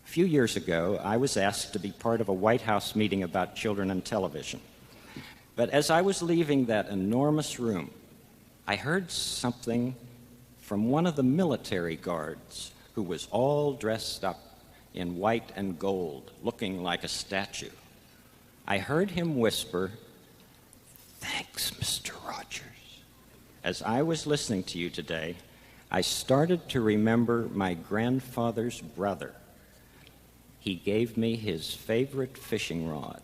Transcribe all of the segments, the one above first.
A few years ago, I was asked to be part of a White House meeting about children and television. But as I was leaving that enormous room, I heard something from one of the military guards who was all dressed up in white and gold, looking like a statue. I heard him whisper, "Thanks, Mr. Rogers." As I was listening to you today, I started to remember my grandfather's brother. He gave me his favorite fishing rod.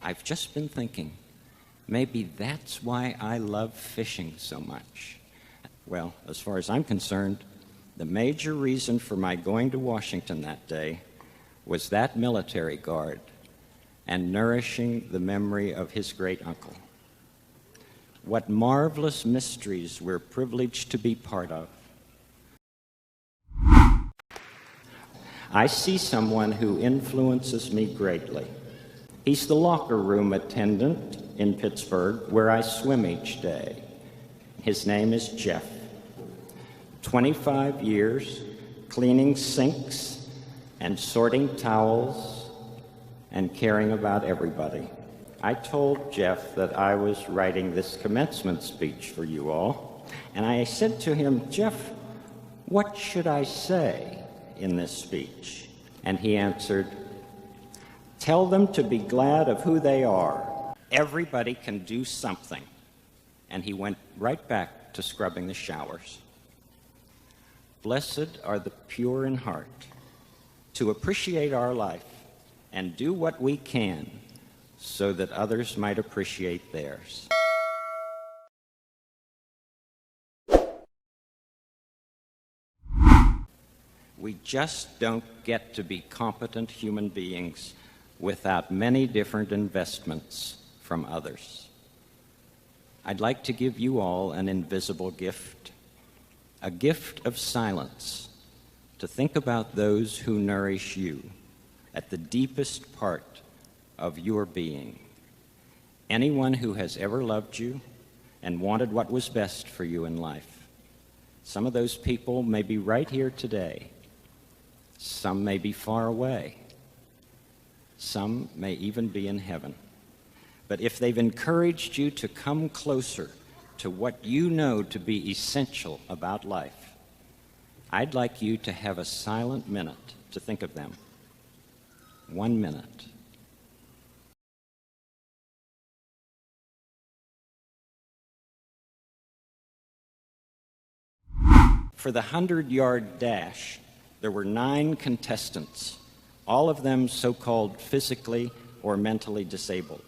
I've just been thinking, maybe that's why I love fishing so much. Well, as far as I'm concerned, the major reason for my going to Washington that day was that military guard and nourishing the memory of his great uncle. What marvelous mysteries we're privileged to be part of. I see someone who influences me greatly. He's the locker room attendant in Pittsburgh, where I swim each day. His name is Jeff. 25 years cleaning sinks and sorting towels and caring about everybody. I told Jeff that I was writing this commencement speech for you all, and I said to him, "Jeff, what should I say in this speech?" And he answered, "Tell them to be glad of who they are. Everybody can do something." And he went right back to scrubbing the showers. Blessed are the pure in heart, to appreciate our life and do what we can so that others might appreciate theirs. We just don't get to be competent human beings without many different investments from others. I'd like to give you all an invisible gift, a gift of silence, to think about those who nourish you at the deepest part of your being. Anyone who has ever loved you and wanted what was best for you in life. Some of those people may be right here today. Some may be far away. Some may even be in heaven. But if they've encouraged you to come closer to what you know to be essential about life, I'd like you to have a silent minute to think of them. 1 minute. For the 100-yard dash, there were 9 contestants, all of them so-called physically or mentally disabled.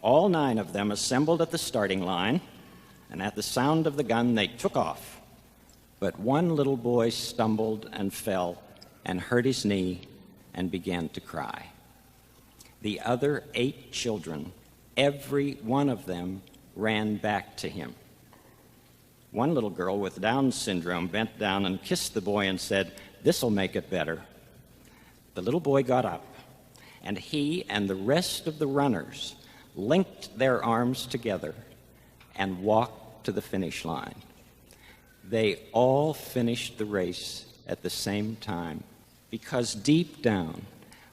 All 9 of them assembled at the starting line, and at the sound of the gun, they took off. But one little boy stumbled and fell and hurt his knee and began to cry. The other 8 children, every one of them, ran back to him. One little girl with Down syndrome bent down and kissed the boy and said, "This'll make it better." The little boy got up, and he and the rest of the runners linked their arms together and walked to the finish line. They all finished the race at the same time, because deep down,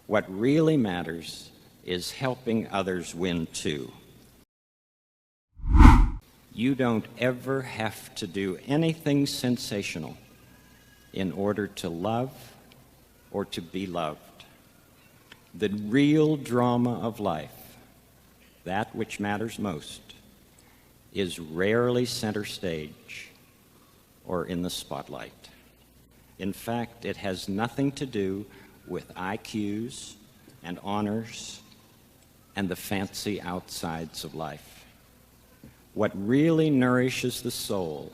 what really matters is helping others win too. You don't ever have to do anything sensational in order to love or to be loved. The real drama of life, that which matters most, is rarely center stage or in the spotlight. In fact, it has nothing to do with IQs and honors and the fancy outsides of life. What really nourishes the soul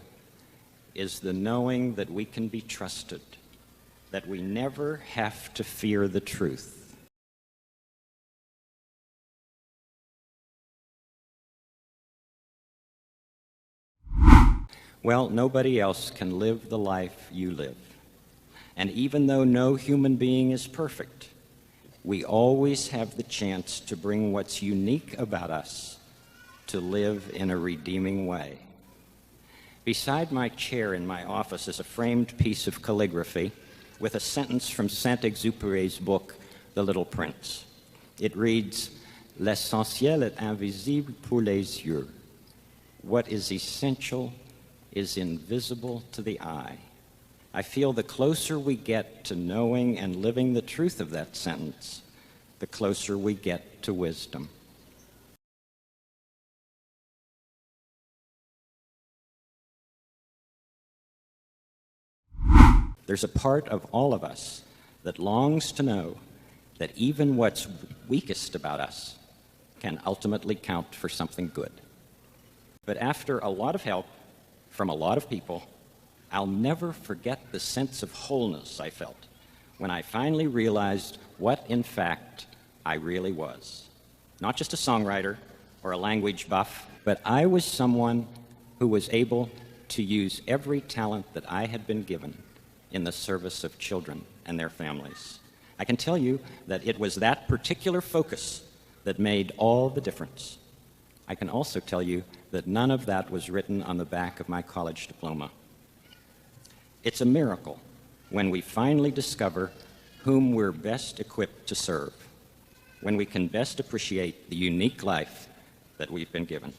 is the knowing that we can be trusted, that we never have to fear the truth. Well, nobody else can live the life you live. And even though no human being is perfect, we always have the chance to bring what's unique about us to live in a redeeming way. Beside my chair in my office is a framed piece of calligraphy with a sentence from Saint-Exupéry's book, The Little Prince. It reads, "L'essentiel est invisible pour les yeux. What is essential is invisible to the eye." I feel the closer we get to knowing and living the truth of that sentence, the closer we get to wisdom. There's a part of all of us that longs to know that even what's weakest about us can ultimately count for something good. But after a lot of help from a lot of people, I'll never forget the sense of wholeness I felt when I finally realized what, in fact, I really was. Not just a songwriter or a language buff, but I was someone who was able to use every talent that I had been given in the service of children and their families. I can tell you that it was that particular focus that made all the difference. I can also tell you that none of that was written on the back of my college diploma. It's a miracle when we finally discover whom we're best equipped to serve, when we can best appreciate the unique life that we've been given.